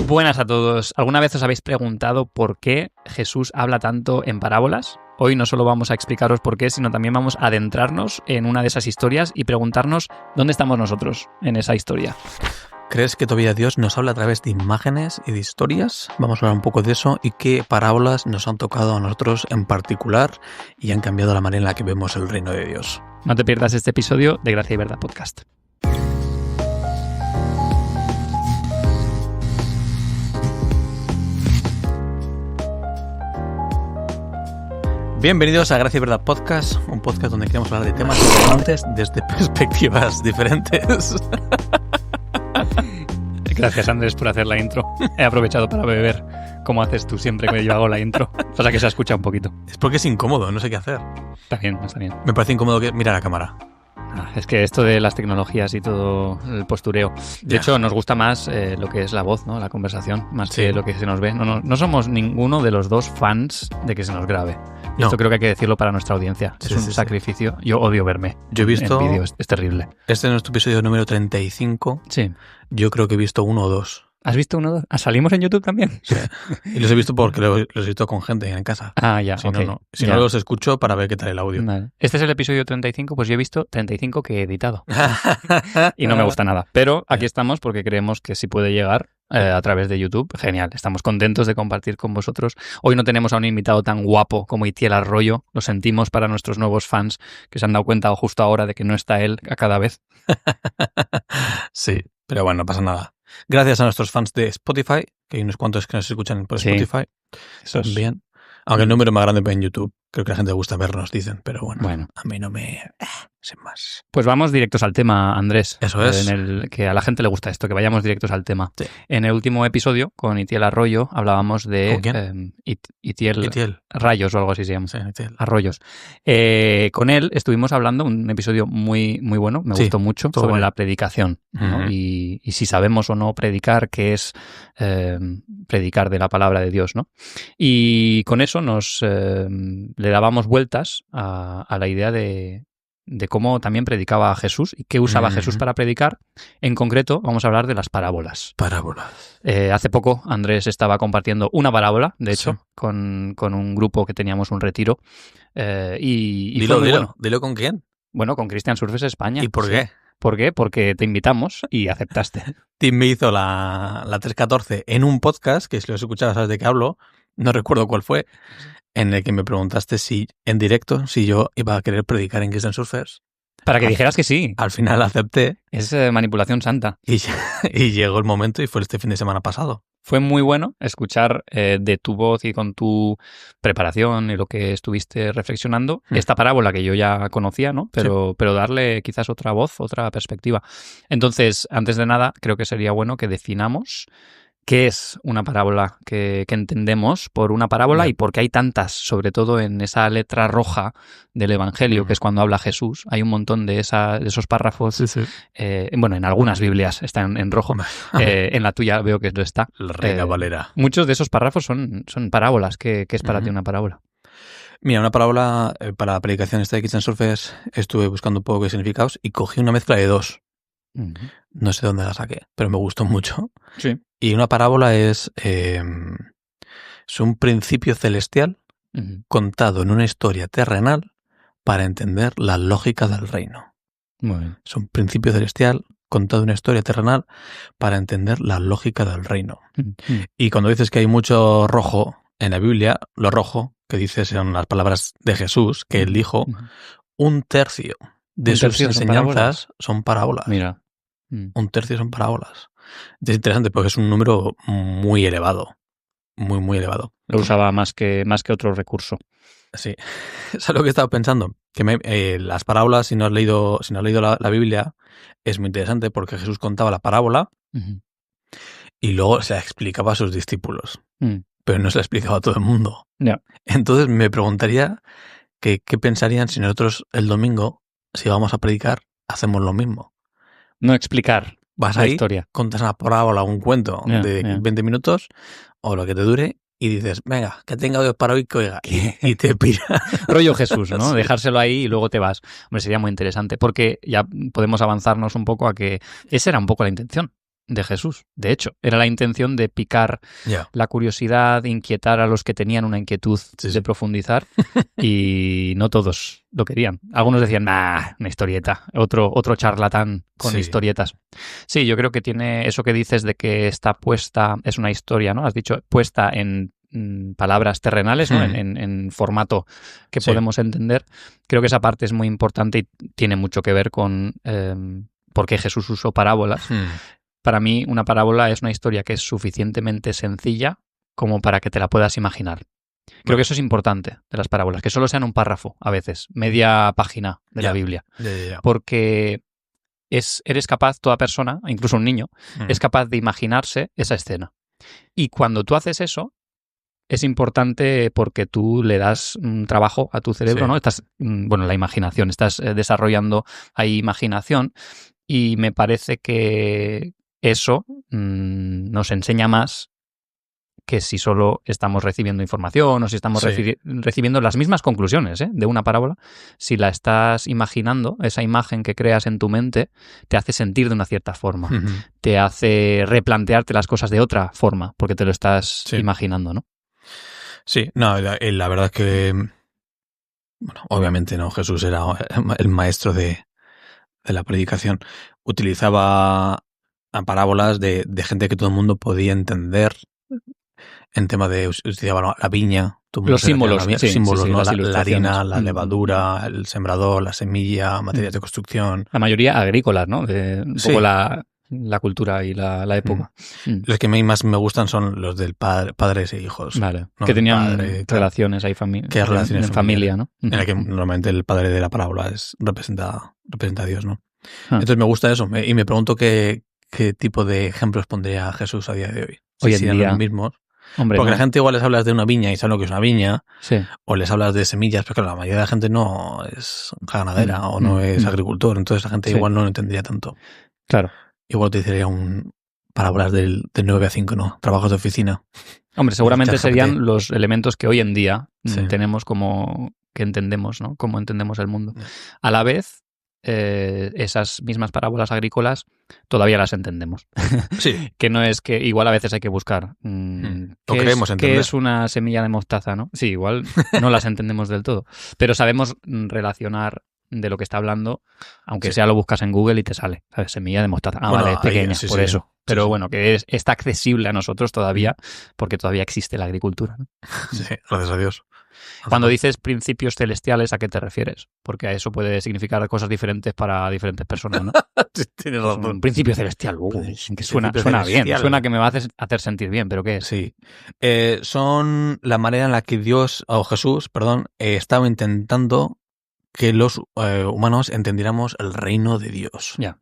Buenas a todos. ¿Alguna vez os habéis preguntado por qué Jesús habla tanto en parábolas? Hoy no solo vamos a explicaros por qué, sino también vamos a adentrarnos en una de esas historias y preguntarnos dónde estamos nosotros en esa historia. ¿Crees que todavía Dios nos habla a través de imágenes y de historias? Vamos a hablar un poco de eso y qué parábolas nos han tocado a nosotros en particular y han cambiado la manera en la que vemos el reino de Dios. No te pierdas este episodio de Gracia y Verdad Podcast. Bienvenidos a Gracia y Verdad Podcast, un podcast donde queremos hablar de temas importantes desde perspectivas diferentes. Gracias, Andrés, por hacer la intro. He aprovechado para beber, como haces tú siempre que yo hago la intro. Pasa que se escucha un poquito. Es porque es incómodo, no sé qué hacer. Está bien, está bien. Me parece incómodo que mira la cámara. Es que esto de las tecnologías y todo el postureo. De hecho, nos gusta más lo que es la voz, ¿no? La conversación, más que lo que se nos ve. No somos ninguno de los dos fans de que se nos grabe. No. Esto creo que hay que decirlo para nuestra audiencia. Es un sacrificio. Yo odio verme. Yo he visto en vídeo, es terrible. Este es nuestro episodio número 35. Sí. Yo creo que he visto uno o dos. ¿Has visto uno o dos? ¿Salimos en YouTube también? Sí. Y los he visto porque los he visto con gente en casa. Ah, ya. Si okay. no, si no los escucho para ver qué tal el audio. Vale. Este es el episodio 35, pues yo he visto 35 que he editado. Y no me gusta nada. Pero aquí estamos porque creemos que si puede llegar a través de YouTube, genial. Estamos contentos de compartir con vosotros. Hoy no tenemos a un invitado tan guapo como Itiel Arroyo. Lo sentimos para nuestros nuevos fans que se han dado cuenta justo ahora de que no está él a cada vez. Sí, pero bueno, no pasa nada. Gracias a nuestros fans de Spotify, que hay unos cuantos que nos escuchan por Spotify. Eso es bien. Aunque el número es más grande en YouTube. Creo que a la gente le gusta vernos, dicen. Pero bueno. A mí no me... sin más. Pues vamos directos al tema, Andrés. Eso es. Que a la gente le gusta esto, que vayamos directos al tema. Sí. En el último episodio, con Itiel Arroyo, hablábamos de... ¿Con quién? Itiel Rayos o algo así se llama. Sí, Itiel. Arroyos. Con él estuvimos hablando, un episodio muy, muy bueno, me gustó mucho, sobre la predicación, ¿no? Uh-huh. Y si sabemos o no predicar, qué es predicar de la palabra de Dios, ¿no? Y con eso le dábamos vueltas a la idea de cómo también predicaba Jesús y qué usaba Jesús para predicar. En concreto, vamos a hablar de las parábolas. Parábolas. Hace poco Andrés estaba compartiendo una parábola, de hecho, con un grupo que teníamos un retiro. Dilo con quién. Bueno, con Christian Surfers España. ¿Y por qué? ¿Por qué? Porque te invitamos y aceptaste. Tim me hizo la 314 en un podcast, que si lo has escuchado sabes de qué hablo, no recuerdo cuál fue, en el que me preguntaste si en directo, si yo iba a querer predicar en Christian Surfers. Para que dijeras que sí. Al final acepté. Es manipulación santa. Y llegó el momento y fue este fin de semana pasado. Fue muy bueno escuchar de tu voz y con tu preparación y lo que estuviste reflexionando esta parábola que yo ya conocía, ¿no? Pero darle quizás otra voz, otra perspectiva. Entonces, antes de nada, creo que sería bueno que definamos qué es una parábola, que entendemos por una parábola y por qué hay tantas, sobre todo en esa letra roja del Evangelio, que es cuando habla Jesús. Hay un montón de esos párrafos. Sí. Bueno, en algunas Biblias están en rojo. En la tuya veo que no está. La Reina Valera. Muchos de esos párrafos son parábolas. ¿Qué es para ti una parábola? Mira, una parábola para la predicación esta de Christian Surfers estuve buscando un poco de significados y cogí una mezcla de dos. No sé dónde la saqué, pero me gustó mucho. Sí. Y una parábola es un principio celestial contado en una historia terrenal para entender la lógica del reino. Muy bien. Es un principio celestial contado en una historia terrenal para entender la lógica del reino. Y cuando dices que hay mucho rojo en la Biblia, lo rojo que dices son las palabras de Jesús, que él dijo, un tercio de sus enseñanzas son parábolas. Mira. Un tercio son parábolas. Es interesante porque es un número muy elevado. Muy, muy elevado. Lo usaba más que otro recurso. Sí. ¿Sabes lo que he estado pensando? Que las parábolas, si no has leído la Biblia, es muy interesante porque Jesús contaba la parábola y luego se la explicaba a sus discípulos. Pero no se la explicaba a todo el mundo. Yeah. Entonces me preguntaría qué pensarían si nosotros el domingo, si vamos a predicar, hacemos lo mismo. No explicar vas la ahí, historia. Contas una parábola o un cuento de 20 minutos o lo que te dure y dices, venga, que tenga Dios para hoy que oiga. Y te pira. Rollo Jesús, ¿no? Sí. Dejárselo ahí y luego te vas. Hombre, sería muy interesante porque ya podemos avanzarnos un poco a que esa era un poco la intención. de Jesús. De hecho, era la intención de picar la curiosidad, inquietar a los que tenían una inquietud de profundizar, y no todos lo querían. Algunos decían, una historieta, otro charlatán con historietas. Sí, yo creo que tiene eso que dices de que está puesta, es una historia, ¿no? Has dicho, puesta en palabras terrenales, ¿no? En formato que podemos entender. Creo que esa parte es muy importante y tiene mucho que ver con por qué Jesús usó parábolas. Para mí, una parábola es una historia que es suficientemente sencilla como para que te la puedas imaginar. Creo que eso es importante de las parábolas, que solo sean un párrafo, a veces, media página de la Biblia. Porque eres capaz, toda persona, incluso un niño, es capaz de imaginarse esa escena. Y cuando tú haces eso, es importante porque tú le das un trabajo a tu cerebro, ¿no? Estás, la imaginación, estás desarrollando ahí imaginación, y me parece que eso nos enseña más que si solo estamos recibiendo información o si estamos recibiendo las mismas conclusiones de una parábola. Si la estás imaginando, esa imagen que creas en tu mente te hace sentir de una cierta forma, te hace replantearte las cosas de otra forma, porque te lo estás imaginando, ¿no? Sí, no, la verdad es que, bueno, obviamente no, Jesús era el maestro de la predicación. Utilizaba parábolas de gente que todo el mundo podía entender, en tema de utilizaba la viña, los símbolos, símbolos, ¿no? La harina, la levadura, el sembrador, la semilla, materias de construcción. La mayoría agrícolas, ¿no? Un poco la cultura y la época. Los que más me gustan son los del padres e hijos. Vale. ¿No? Que tenían relaciones ahí relaciones en familia, ¿no? En la que normalmente el padre de la parábola representa a Dios, ¿no? Entonces me gusta eso. Y me pregunto qué tipo de ejemplos pondría Jesús a día de hoy. Hoy en día. Los mismos. Hombre, porque la gente igual les hablas de una viña y saben lo que es una viña, sí. O les hablas de semillas, porque la mayoría de la gente no es ganadera o no es agricultor, entonces la gente igual no lo entendería tanto. Claro. Igual te diría parábolas del 9 a 5, ¿no? Trabajos de oficina. Hombre, seguramente serían los elementos que hoy en día tenemos como que entendemos, ¿no? Como entendemos el mundo. A la vez, esas mismas parábolas agrícolas todavía las entendemos. Sí. Que no es que igual a veces hay que buscar qué es una semilla de mostaza, ¿no? Sí, igual no las entendemos del todo, pero sabemos relacionar de lo que está hablando, aunque sea lo buscas en Google y te sale, ¿sabes? Semilla de mostaza. Vale, es pequeña, por eso. Pero bueno, que está accesible a nosotros todavía, porque todavía existe la agricultura, ¿no? Sí, gracias a Dios. Cuando dices principios celestiales, ¿a qué te refieres? Porque a eso puede significar cosas diferentes para diferentes personas, ¿no? Tienes razón. Un principio celestial, que suena bien, suena que me va a hacer sentir bien, pero ¿qué es? Sí. Son la manera en la que Jesús, estaba intentando que los humanos entendiéramos el reino de Dios. Ya.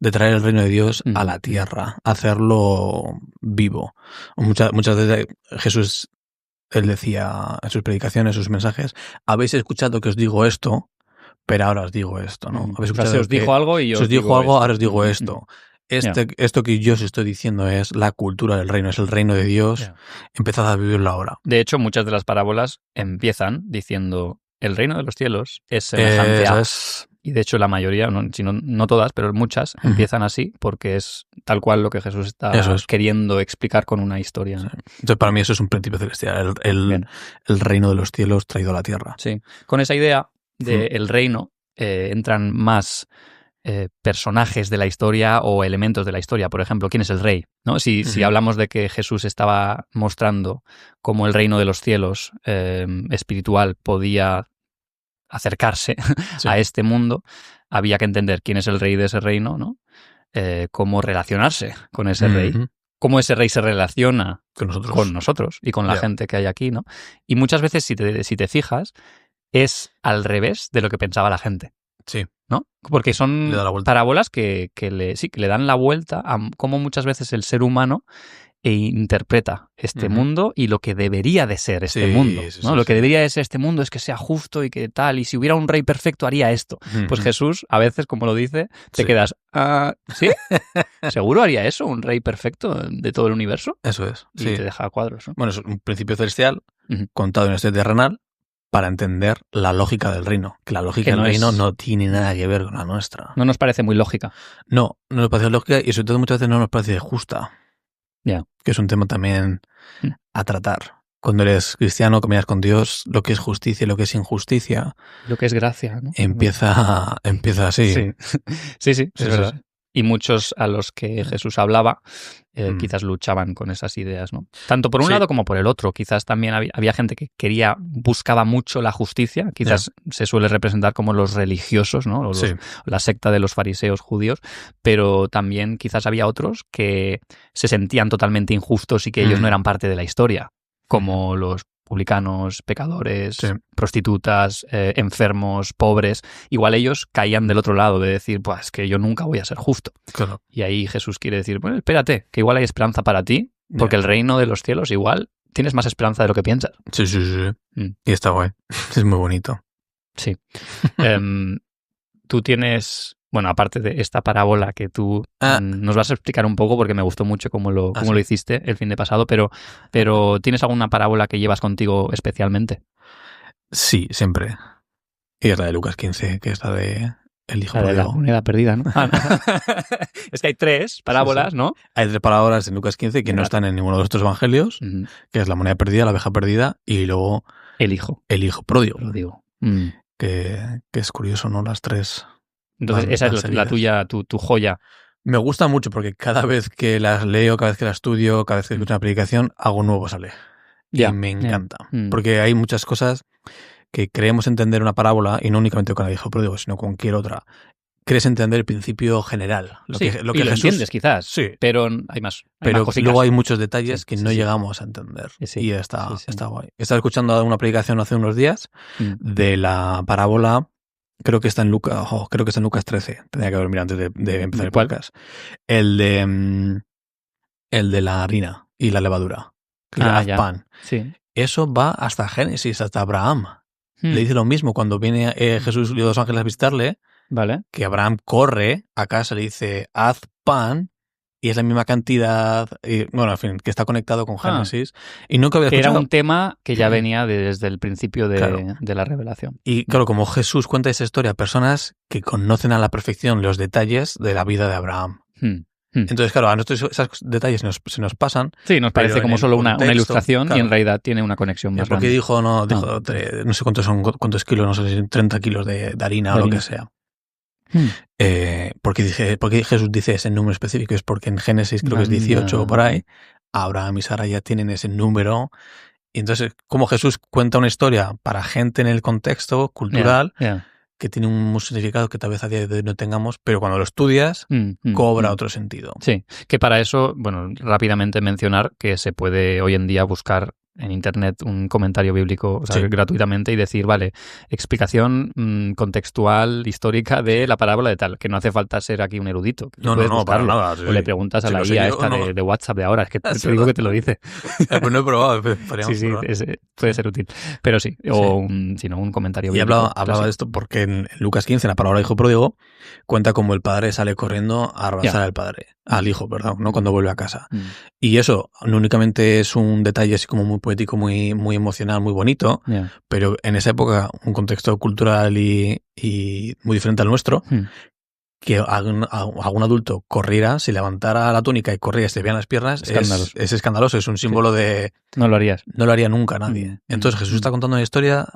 De traer el reino de Dios a la tierra, hacerlo vivo. Muchas veces Jesús, él decía en sus predicaciones, sus mensajes, habéis escuchado que os digo esto, pero ahora os digo esto, ¿no? Habéis escuchado se os dijo algo y yo os digo algo, ahora os digo esto. Esto que yo os estoy diciendo es la cultura del reino, es el reino de Dios. Empezad a vivirlo ahora. De hecho, muchas de las parábolas empiezan diciendo el reino de los cielos es semejante a... Y de hecho la mayoría, no todas, pero muchas, empiezan así porque es tal cual lo que Jesús está queriendo explicar con una historia, ¿no? Entonces para mí eso es un principio celestial, el reino de los cielos traído a la tierra. Sí, con esa idea del reino entran más personajes de la historia o elementos de la historia. Por ejemplo, ¿quién es el rey? ¿No? Si hablamos de que Jesús estaba mostrando cómo el reino de los cielos espiritual podía acercarse a este mundo, había que entender quién es el rey de ese reino, ¿no? Cómo relacionarse con ese rey, cómo ese rey se relaciona con nosotros y con la gente que hay aquí, ¿no? Y muchas veces, si te fijas, es al revés de lo que pensaba la gente. Sí. ¿No? Porque son parábolas que le dan la vuelta a cómo muchas veces el ser humano interpreta este mundo y lo que debería de ser este mundo, ¿no? Lo que debería de ser este mundo es que sea justo y que tal, y si hubiera un rey perfecto haría esto. Pues Jesús, a veces, como lo dice, te quedas, ¿sí? ¿Seguro haría eso, un rey perfecto de todo el universo? Eso es. Y te deja cuadros, ¿no? Bueno, es un principio celestial contado en este terrenal para entender la lógica del reino. Que la lógica del reino no tiene nada que ver con la nuestra. No nos parece muy lógica. No nos parece lógica y sobre todo muchas veces no nos parece justa. Ya. Que es un tema también a tratar. Cuando eres cristiano, caminas con Dios, lo que es justicia y lo que es injusticia. Lo que es gracia, ¿no? Empieza así. Sí, es verdad. Sí. Y muchos a los que Jesús hablaba quizás luchaban con esas ideas, ¿no? Tanto por un lado como por el otro. Quizás también había gente que buscaba mucho la justicia. Quizás se suele representar como los religiosos, ¿no? La secta de los fariseos judíos. Pero también quizás había otros que se sentían totalmente injustos y que ellos no eran parte de la historia. Como los publicanos, pecadores, prostitutas, enfermos, pobres. Igual ellos caían del otro lado de decir, pues es que yo nunca voy a ser justo. Claro. Y ahí Jesús quiere decir, bueno, espérate, que igual hay esperanza para ti, porque el reino de los cielos igual tienes más esperanza de lo que piensas. Sí. Y está guay. Es muy bonito. Sí. Tú tienes... Bueno, aparte de esta parábola que tú nos vas a explicar un poco porque me gustó mucho cómo lo hiciste el fin de pasado, pero ¿tienes alguna parábola que llevas contigo especialmente? Sí, siempre. Y es la de Lucas 15, que es la de el hijo pródigo. De la moneda perdida, ¿no? Es que hay 3 parábolas, ¿no? Hay 3 parábolas en Lucas 15 que no están en ninguno de los otros evangelios, que es la moneda perdida, la oveja perdida y luego el hijo pródigo. Que es curioso, ¿no? Las 3... Entonces, esa es la tuya, tu joya. Me gusta mucho porque cada vez que las leo, cada vez que las estudio, cada vez que escucho una predicación, algo nuevo sale. Y me encanta. Porque hay muchas cosas que creemos entender una parábola, y no únicamente con el hijo pródigo, sino con cualquier otra. Crees entender el principio general. Lo que y lo Jesús... entiendes quizás, pero hay más. Pero luego hay muchos detalles que no llegamos a entender. Y está guay. Estaba escuchando una predicación hace unos días de la parábola. Creo que está en Lucas 13. Tenía que haber mirado antes de empezar el podcast. El de la harina y la levadura. Pan. Sí. Eso va hasta Génesis, hasta Abraham. Le dice lo mismo cuando viene Jesús y los ángeles a visitarle. Vale. Que Abraham corre a casa, le dice, haz pan. Y es la misma cantidad, bueno, en fin, que está conectado con Génesis. Y nunca había escuchado. Era un tema que ya venía desde el principio de la revelación. Y claro, como Jesús cuenta esa historia a personas que conocen a la perfección los detalles de la vida de Abraham. Entonces, claro, a nosotros esos detalles se nos pasan. Sí, nos parece como solo una ilustración y en realidad tiene una conexión más grande. Porque dijo, no sé cuántos kilos, no sé si 30 kilos de harina o lo que sea. Porque Jesús dice ese número específico, es porque en Génesis creo que es 18 o por ahí, Abraham y Sara ya tienen ese número. Y entonces, como Jesús cuenta una historia para gente en el contexto cultural, que tiene un significado que tal vez a día de hoy no tengamos, pero cuando lo estudias, cobra otro sentido. Sí, que para eso, bueno, rápidamente mencionar que se puede hoy en día buscar en internet un comentario bíblico, o sea, gratuitamente, y decir, vale, explicación contextual, histórica de la parábola de tal, que no hace falta ser aquí un erudito. No, para nada. O le preguntas a la IA de WhatsApp de ahora, es que te digo que te lo dice. Pues no he probado, sí, puede ser útil. Pero sí, o sino un comentario bíblico. Y hablaba de esto porque en Lucas 15, la parábola del hijo pródigo, cuenta como el padre sale corriendo a abrazar al hijo, perdón, ¿no? Cuando vuelve a casa. Y eso no únicamente es un detalle así como muy poético, muy, muy emocional, muy bonito, pero en esa época un contexto cultural y muy diferente al nuestro, que algún adulto corriera, se levantara la túnica y corriera y se vean las piernas, es escandaloso, es un símbolo de... No lo harías. No lo haría nunca nadie. Entonces Jesús está contando una historia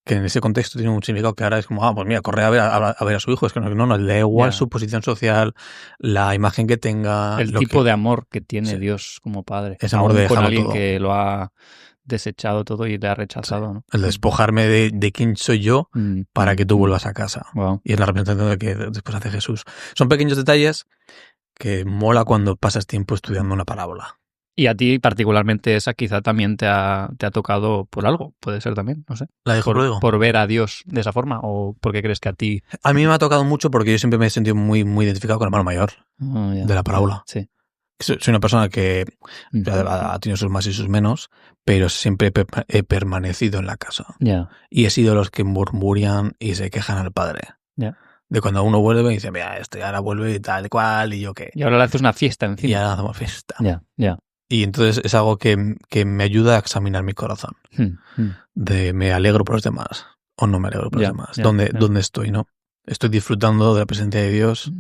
que en ese contexto tiene un significado que ahora es como, pues mira, corre a ver a su hijo. Es que no le da igual su posición social, la imagen que tenga. El tipo de amor que tiene Dios como padre. Es amor de dejarlo con alguien todo. Que lo ha desechado todo y le ha rechazado. ¿No? El despojarme de quién soy yo para que tú vuelvas a casa. Wow. Y es la representación de que después hace Jesús. Son pequeños detalles que mola cuando pasas tiempo estudiando una parábola. Y a ti particularmente esa quizá también te ha tocado por algo, puede ser también, no sé. ¿La de hijo pródigo? ¿Por ver a Dios de esa forma o porque crees que a ti...? A mí me ha tocado mucho porque yo siempre me he sentido muy, muy identificado con el hermano mayor de la parábola. Sí. Soy una persona que ha tenido sus más y sus menos, pero siempre he permanecido en la casa. Y he sido los que murmuran y se quejan al padre. De cuando uno vuelve y dice, mira, ahora vuelve y tal cual, y yo qué. Y ahora le haces una fiesta encima. Y ahora hacemos fiesta. Y entonces es algo que me ayuda a examinar mi corazón. De me alegro por los demás o no me alegro por los demás. ¿Dónde estoy, no? Estoy disfrutando de la presencia de Dios,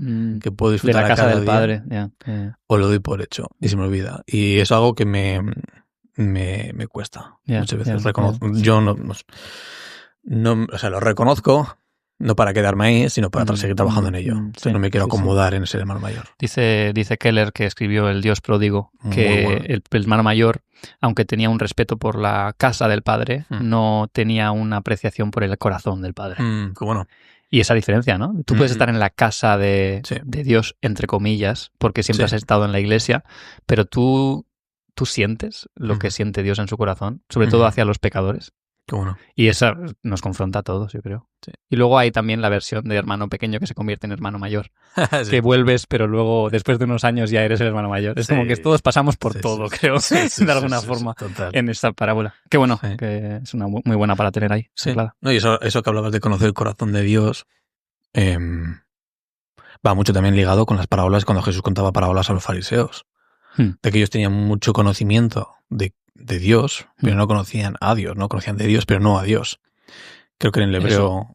que puedo disfrutar de la casa cada del día, Padre. o lo doy por hecho y se me olvida. Y es algo que me cuesta muchas veces. Yo no, o sea, lo reconozco, no para quedarme ahí, sino para seguir trabajando en ello. No me quiero acomodar en ser hermano mayor. Dice Keller, que escribió El Dios pródigo, que el hermano mayor, aunque tenía un respeto por la casa del padre, no tenía una apreciación por el corazón del padre. Qué bueno. Y esa diferencia, ¿no? Tú puedes estar en la casa de Dios, entre comillas, porque siempre has estado en la iglesia, pero tú sientes lo que siente Dios en su corazón, sobre todo hacia los pecadores. Qué bueno. Y esa nos confronta a todos, yo creo. Sí. Y luego hay también la versión de hermano pequeño que se convierte en hermano mayor. Sí. Que vuelves, pero luego, después de unos años, ya eres el hermano mayor. Es como que todos pasamos por todo, creo, de alguna forma, en esta parábola. Qué bueno, que es una muy buena para tener ahí. Sí. Claro. No, y eso que hablabas de conocer el corazón de Dios, va mucho también ligado con las parábolas, cuando Jesús contaba parábolas a los fariseos. De que ellos tenían mucho conocimiento de Dios, pero no conocían a Dios, no conocían de Dios, pero no a Dios. Creo que en el hebreo...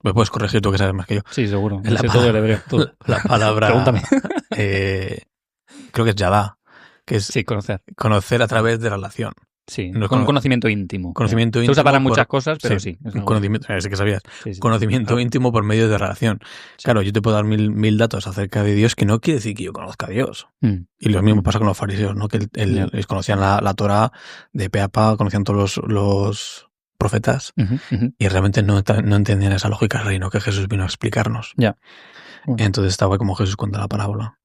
¿Me puedes corregir tú que sabes más que yo? Sí, seguro. Todo el hebreo. Todo. La palabra... Pregúntame. Creo que es yadá, que es conocer. Conocer a través de relación. Sí, con conocimiento íntimo. Conocimiento íntimo. Se usa para muchas cosas, pero sí. Conocimiento, sé que sabías. Conocimiento íntimo por medio de relación. Sí. Claro, yo te puedo dar mil datos acerca de Dios que no quiere decir que yo conozca a Dios. Y lo mismo pasa con los fariseos, ¿no? Que ellos conocían la Torá de pe a pa, conocían todos los profetas y realmente no entendían esa lógica del reino que Jesús vino a explicarnos. Entonces estaba como Jesús cuenta la parábola.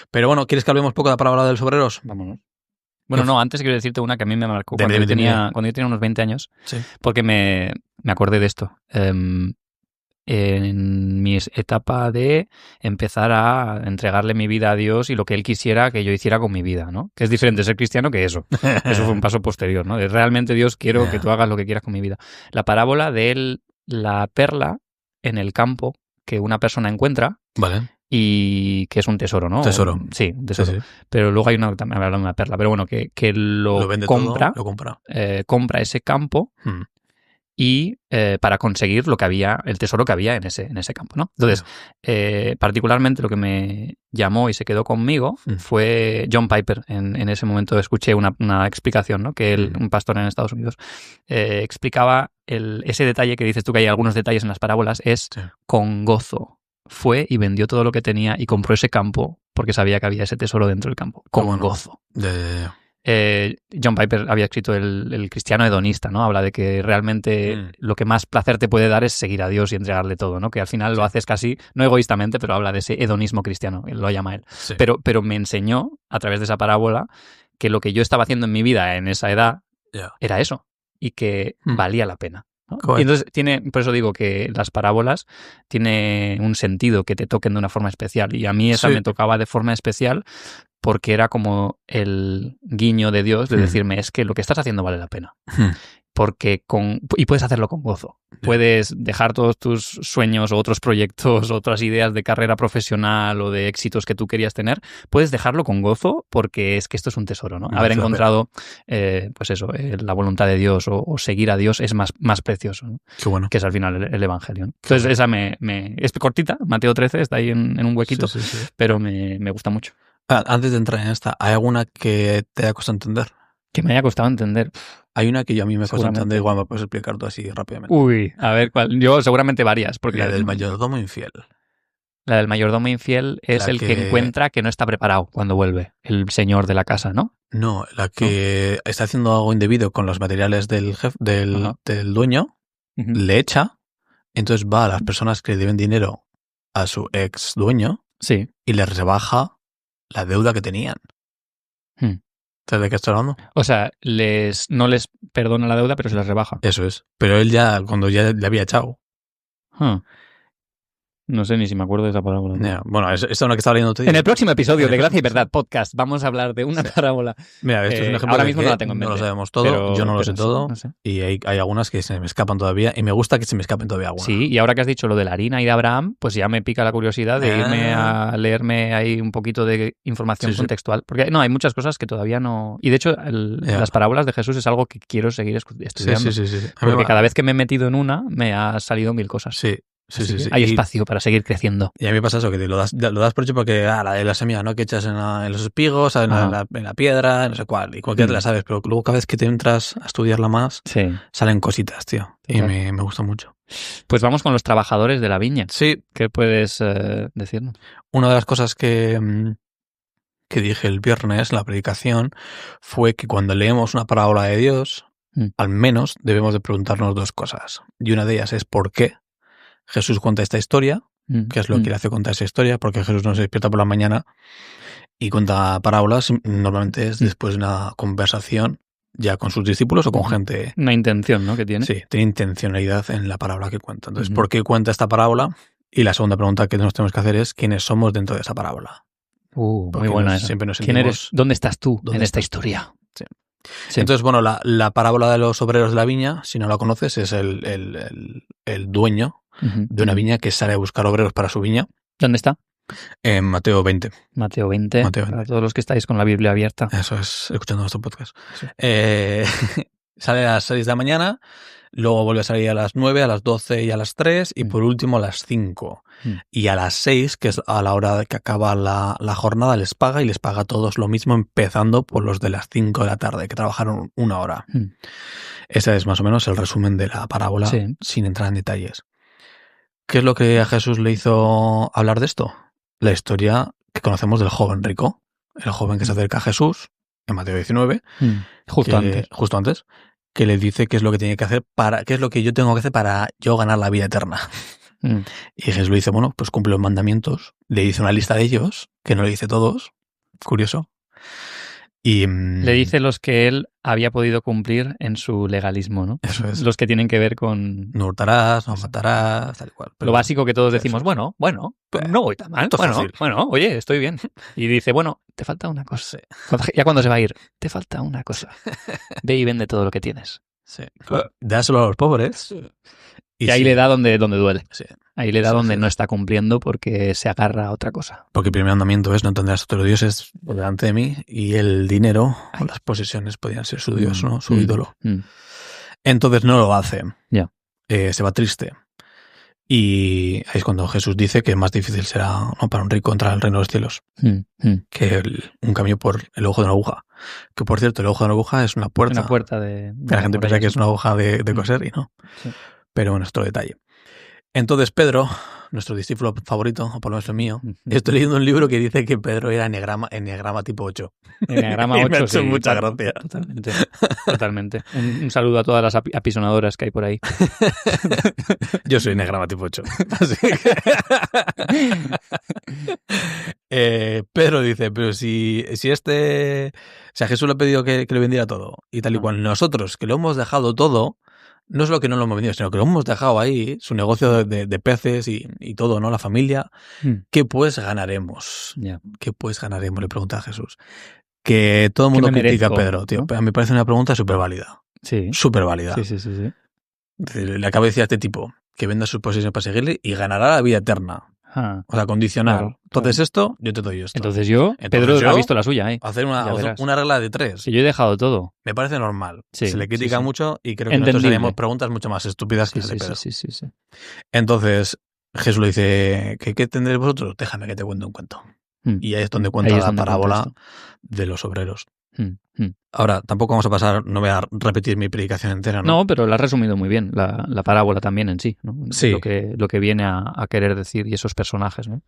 Pero bueno, ¿quieres que hablemos un poco de la parábola de los obreros? Vámonos. Bueno, no, antes quiero decirte una que a mí me marcó cuando yo tenía unos 20 años, porque me acordé de esto. En mi etapa de empezar a entregarle mi vida a Dios y lo que Él quisiera que yo hiciera con mi vida, ¿no? Que es diferente ser cristiano que eso. Eso fue un paso posterior, ¿no? De realmente Dios, quiero que tú hagas lo que quieras con mi vida. La parábola de la perla en el campo que una persona encuentra. Vale. Y que es un tesoro, ¿no? Tesoro. Sí, un tesoro. Sí. Pero luego hay también hablando de una perla. Pero bueno, que lo vende compra. Todo, lo compra. Compra ese campo y para conseguir lo que había, el tesoro que había en ese campo, ¿no? Entonces, particularmente lo que me llamó y se quedó conmigo fue John Piper. En ese momento escuché una explicación, ¿no? Que él, un pastor en Estados Unidos, explicaba ese detalle que dices tú, que hay algunos detalles en las parábolas, es con gozo. Fue y vendió todo lo que tenía y compró ese campo porque sabía que había ese tesoro dentro del campo. Con gozo. John Piper había escrito el cristiano hedonista, ¿no? Habla de que realmente lo que más placer te puede dar es seguir a Dios y entregarle todo, ¿no? Que al final lo haces casi, no egoístamente, pero habla de ese hedonismo cristiano, lo llama él. Sí. Pero me enseñó, a través de esa parábola, que lo que yo estaba haciendo en mi vida en esa edad era eso y que valía la pena. ¿no? Y entonces por eso digo que las parábolas tiene un sentido que te toquen de una forma especial. Y a mí esa me tocaba de forma especial porque era como el guiño de Dios de decirme, es que lo que estás haciendo vale la pena. Porque y puedes hacerlo con gozo. Puedes dejar todos tus sueños o otros proyectos, otras ideas de carrera profesional o de éxitos que tú querías tener. Puedes dejarlo con gozo porque es que esto es un tesoro, ¿no? Haber encontrado, pues eso, la voluntad de Dios o seguir a Dios es más precioso, ¿no? Qué bueno. Que es al final el Evangelio, ¿no? Entonces esa es cortita, Mateo 13, está ahí en un huequito, pero me gusta mucho. Antes de entrar en esta, ¿hay alguna que te haya costado entender? Que me haya costado entender. Hay una que a mí me costó entender, igual me puedes explicar tú así rápidamente. Uy, a ver cuál. Yo seguramente varias. Porque la del mayordomo infiel. La del mayordomo infiel es el que encuentra que no está preparado cuando vuelve, el señor de la casa, ¿no? No, la que está haciendo algo indebido con los materiales del jefe, del dueño, le echa, entonces va a las personas que le deben dinero a su ex dueño y les rebaja la deuda que tenían. ¿Sabes de qué estoy hablando? O sea, no les perdona la deuda, pero se las rebaja. Eso es. Pero él cuando ya le había echado. No sé ni si me acuerdo de esa parábola. Yeah. Bueno, esa es una que estaba leyendo. En el próximo episodio de Gracia y Verdad Podcast vamos a hablar de una parábola. Mira, esto es un ejemplo ahora de mismo que no la tengo en mente. No lo sabemos todo, yo no lo sé todo. No sé. Y hay algunas que se me escapan todavía. Y me gusta que se me escapen todavía algunas. Sí, y ahora que has dicho lo de la harina y de Abraham, pues ya me pica la curiosidad de irme a leerme ahí un poquito de información contextual. Porque no, hay muchas cosas que todavía no... Y de hecho, las parábolas de Jesús es algo que quiero seguir estudiando. Sí. Porque cada vez que me he metido en una, me ha salido 1000 cosas. Sí. Hay espacio para seguir creciendo. Y a mí me pasa eso, que lo das por hecho porque la de la semilla, ¿no? Que echas en los espigos, en la piedra, no sé cuál, y cualquiera te la sabes, pero luego cada vez que te entras a estudiarla más, salen cositas, tío. Y me gusta mucho. Pues vamos con los trabajadores de la viña. Sí. ¿Qué puedes decirnos? Una de las cosas que dije el viernes en la predicación fue que cuando leemos una parábola de Dios, al menos debemos de preguntarnos 2 cosas. Y una de ellas es ¿por qué Jesús cuenta esta historia? ¿Qué es lo que le hace contar esa historia? Porque Jesús no se despierta por la mañana y cuenta parábolas. Normalmente es después de una conversación ya con sus discípulos o con gente... Una intención, ¿no? Que tiene. Sí, tiene intencionalidad en la parábola que cuenta. Entonces, ¿por qué cuenta esta parábola? Y la segunda pregunta que nos tenemos que hacer es ¿quiénes somos dentro de esa parábola? Muy buena esa. Siempre nos sentimos, ¿quién eres? ¿Dónde estás tú en esta historia? Sí. Entonces, bueno, la parábola de los obreros de la viña, si no la conoces, es el dueño de una viña que sale a buscar obreros para su viña. ¿Dónde está? En Mateo 20. Mateo 20. Para todos los que estáis con la Biblia abierta. Eso es, escuchando nuestro podcast. Sí. Sale a las 6 de la mañana, luego vuelve a salir a las 9, a las 12 y a las 3, y por último a las 5. Y a las 6, que es a la hora de que acaba la jornada, les paga, y les paga a todos lo mismo, empezando por los de las 5 de la tarde, que trabajaron 1 hora. Ese es más o menos el resumen de la parábola, sin entrar en detalles. ¿Qué es lo que a Jesús le hizo hablar de esto? La historia que conocemos del joven rico, el joven que se acerca a Jesús, en Mateo 19, justo antes, que le dice qué es lo que tiene que hacer qué es lo que yo tengo que hacer para yo ganar la vida eterna. Y Jesús le dice, bueno, pues cumple los mandamientos. Le dice una lista de ellos, que no le dice todos, curioso. Y le dice los que él había podido cumplir en su legalismo, ¿no? Eso es. Los que tienen que ver con... No hurtarás, no matarás, tal y cual. Pero lo básico que todos decimos, bueno, no voy tan mal. Bueno, oye, estoy bien. Y dice, bueno, te falta una cosa. Ya cuando se va a ir, te falta una cosa. Ve y vende todo lo que tienes. Sí. Dáselo a los pobres. Y ahí le da donde duele. Sí. Ahí le da donde no está cumpliendo porque se agarra a otra cosa. Porque el primer mandamiento es no tendrás otros dioses por delante de mí, y el dinero o las posesiones podían ser su dios, ¿no? Su ídolo. Entonces no lo hace. Se va triste. Y ahí es cuando Jesús dice que más difícil será, ¿no?, para un rico entrar al reino de los cielos que un camino por el ojo de una aguja. Que, por cierto, el ojo de una aguja es una puerta. Una puerta de la gente piensa que es una aguja de coser y no. Sí. Pero bueno, es otro detalle. Entonces Pedro, nuestro discípulo favorito, o por lo menos el mío, estoy leyendo un libro que dice que Pedro era enneagrama tipo 8. Enneagrama 8, me ha hecho mucha gracia. Totalmente. Un saludo a todas las apisonadoras que hay por ahí. Yo soy enneagrama tipo 8. Así que... Pedro dice, pero si Jesús le ha pedido que le vendiera todo y tal y cual, nosotros que lo hemos dejado todo, no es lo que no lo hemos vendido, sino que lo hemos dejado ahí, su negocio de peces y todo, ¿no? La familia. ¿Qué pues ganaremos? ¿Qué pues ganaremos? Le pregunta a Jesús. Que todo el mundo critica a Pedro, tío. ¿No? Me parece una pregunta súper válida. Sí. Súper válida. Sí. Le acabo de decir a este tipo que venda sus posesiones para seguirle y ganará la vida eterna. O sea, condicionar. Claro. Entonces esto, yo te doy esto. Entonces Pedro ha visto la suya. Hacer una regla de 3. Si yo he dejado todo. Me parece normal. Sí, se le critica mucho y creo que nosotros haríamos preguntas mucho más estúpidas que las de Pedro. Sí. Entonces Jesús le dice, ¿qué tendréis vosotros? Déjame que te cuente un cuento. Y ahí es donde cuenta la parábola de los obreros. Ahora, tampoco vamos a pasar, no voy a repetir mi predicación entera, ¿no? No, pero la has resumido muy bien, la parábola también en sí, ¿no? Sí. Lo que viene a querer decir y esos personajes, ¿no?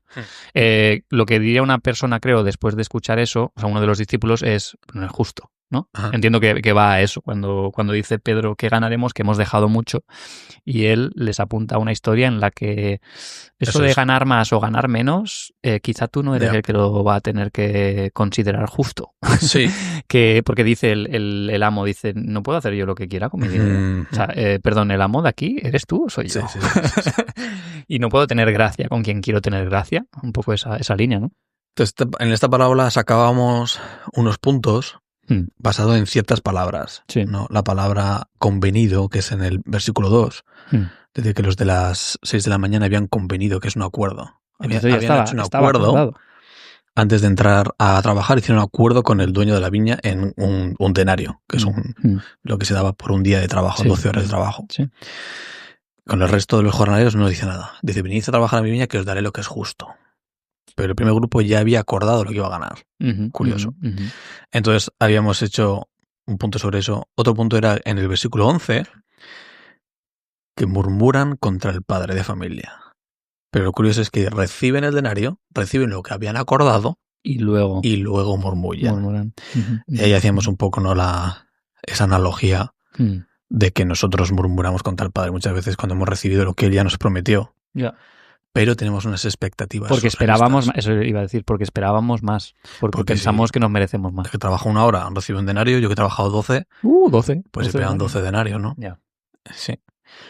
Lo que diría una persona, creo, después de escuchar eso, o sea, uno de los discípulos es, no es justo, ¿no? Ajá. Entiendo que va a eso, cuando dice Pedro que ganaremos, que hemos dejado mucho, y él les apunta a una historia en la que eso de ganar más o ganar menos, quizá tú no eres el que lo va a tener que considerar justo. Sí. Porque dice el amo, dice, no puedo hacer yo lo que quiera con mi dinero. O sea, perdón, el amo de aquí, ¿eres tú o soy yo? Sí. Y no puedo tener gracia con quien quiero tener gracia. Un poco esa línea, ¿no? Entonces, en esta parábola sacábamos unos puntos basados en ciertas palabras. Sí. ¿no? La palabra convenido, que es en el versículo 2, desde que los de las 6 de la mañana habían convenido, que es un acuerdo. Habían hecho un acuerdo acordado. Antes de entrar a trabajar, hicieron un acuerdo con el dueño de la viña en un denario, que es lo que se daba por un día de trabajo, 12 horas de trabajo. Sí. Con el resto de los jornaleros no dice nada. Dice, venid a trabajar a mi viña que os daré lo que es justo. Pero el primer grupo ya había acordado lo que iba a ganar. Curioso. Entonces habíamos hecho un punto sobre eso. Otro punto era en el versículo 11, que murmuran contra el padre de familia. Pero lo curioso es que reciben el denario, reciben lo que habían acordado y luego murmuran. Y ahí hacíamos un poco esa analogía de que nosotros murmuramos contra el padre muchas veces cuando hemos recibido lo que él ya nos prometió. Yeah. Pero tenemos unas expectativas. Porque esperábamos, eso iba a decir, porque esperábamos más. Porque pensamos que nos merecemos más. El que trabaja 1 hora recibe un denario, yo que he trabajado 12. 12. Pues se pegan 12 denarios, ¿no? Ya. Sí.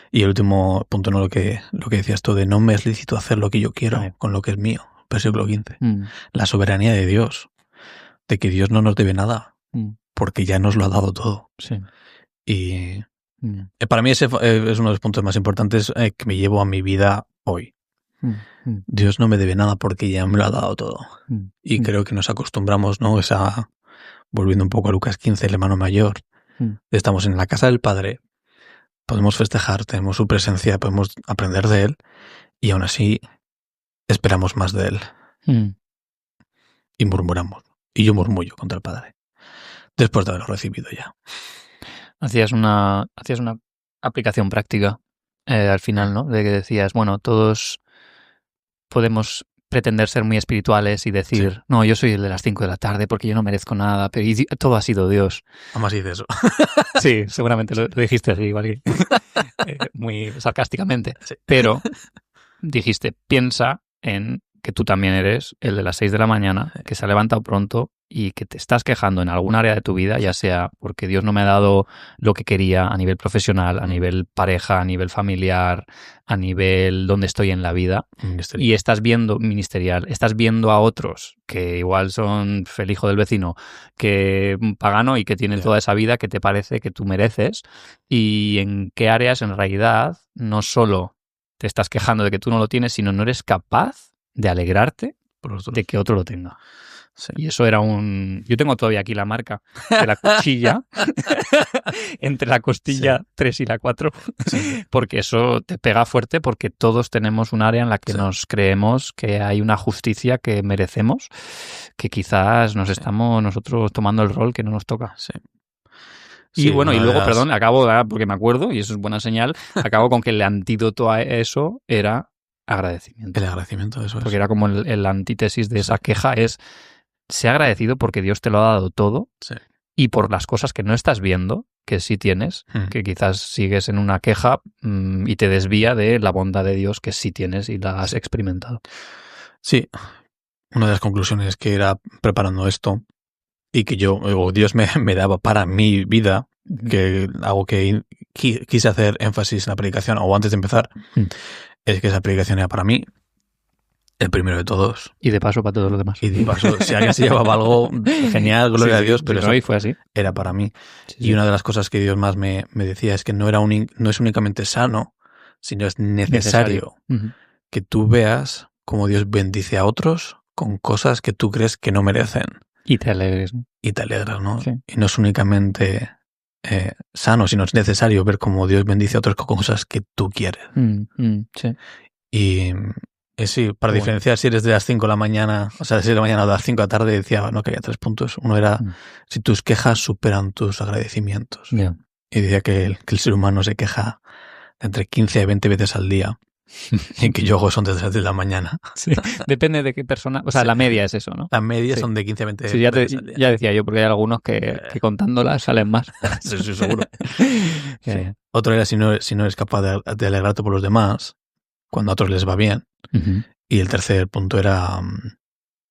Y el último punto, ¿no? Lo que decías tú, de no me es lícito hacer lo que yo quiero con lo que es mío. Versículo 15. La soberanía de Dios. De que Dios no nos debe nada. Porque ya nos lo ha dado todo. Sí. Y para mí ese es uno de los puntos más importantes que me llevo a mi vida hoy. Dios no me debe nada porque ya me lo ha dado todo. Y creo que nos acostumbramos, ¿no? Volviendo un poco a Lucas 15, el hermano mayor. Estamos en la casa del Padre, podemos festejar, tenemos su presencia, podemos aprender de Él y aún así esperamos más de Él. Y murmuramos. Y yo murmullo contra el Padre. Después de haberlo recibido ya. Hacías una aplicación práctica al final, ¿no? De que decías, bueno, todos podemos pretender ser muy espirituales y decir, no, yo soy el de las 5 de la tarde porque yo no merezco nada, pero todo ha sido Dios. Además hice eso. Sí, seguramente lo dijiste así, igual que muy sarcásticamente. Sí. Pero dijiste, piensa en que tú también eres el de las 6 de la mañana, que se ha levantado pronto y que te estás quejando en algún área de tu vida, ya sea porque Dios no me ha dado lo que quería a nivel profesional, a nivel pareja, a nivel familiar, a nivel donde estoy en la vida, y estás viendo estás viendo a otros que igual son el hijo del vecino, que pagano y que tienen toda esa vida que te parece que tú mereces, y en qué áreas en realidad no solo te estás quejando de que tú no lo tienes, sino no eres capaz de alegrarte de que otro lo tenga. Sí. Y eso era yo tengo todavía aquí la marca de la cuchilla entre la costilla 3 y la 4, porque eso te pega fuerte, porque todos tenemos un área en la que nos creemos que hay una justicia que merecemos, que quizás nos estamos nosotros tomando el rol que no nos toca. Sí. Y bueno, y luego, perdón, acabo, porque me acuerdo, y eso es buena señal, acabo con que el antídoto a eso era agradecimiento. El agradecimiento, eso es. Porque era como el antítesis de esa queja es, sé agradecido porque Dios te lo ha dado todo y por las cosas que no estás viendo, que sí tienes, que quizás sigues en una queja y te desvía de la bondad de Dios que sí tienes y la has experimentado. Sí, una de las conclusiones que era preparando esto y que Dios me daba para mi vida, que algo que quise hacer énfasis en la predicación o antes de empezar, es que esa predicación era para mí el primero de todos. Y de paso para todos los demás. Y de paso, si alguien se llevaba algo, genial, gloria a Dios, pero eso fue así. Era para mí. Y una de las cosas que Dios más me decía es que no es únicamente sano, sino es necesario que tú veas cómo Dios bendice a otros con cosas que tú crees que no merecen. Y te alegres, ¿no? Y te alegras, ¿no? Sí. Y no es únicamente sano, sino es necesario ver cómo Dios bendice a otros con cosas que tú quieres. Sí. Y sí, para diferenciar si eres de las 5 de la mañana, o sea, de 6 de la mañana o de las 5 de la tarde, decía, no, que había 3 puntos. Uno era, si tus quejas superan tus agradecimientos. Y decía que el ser humano se queja entre 15 y 20 veces al día. y que yo hago son desde las 10 de la mañana. Sí. Depende de qué persona. O sea, Sí. la media es eso, ¿no? La media Sí. son de 15 a 20 Sí, veces al día. ya decía yo, porque hay algunos que contándolas salen más. Sí, sí, seguro. Ya, Sí. ya. Otro era si no eres capaz de alegrarte por los demás, cuando a otros les va bien. Ujú. Y el tercer punto era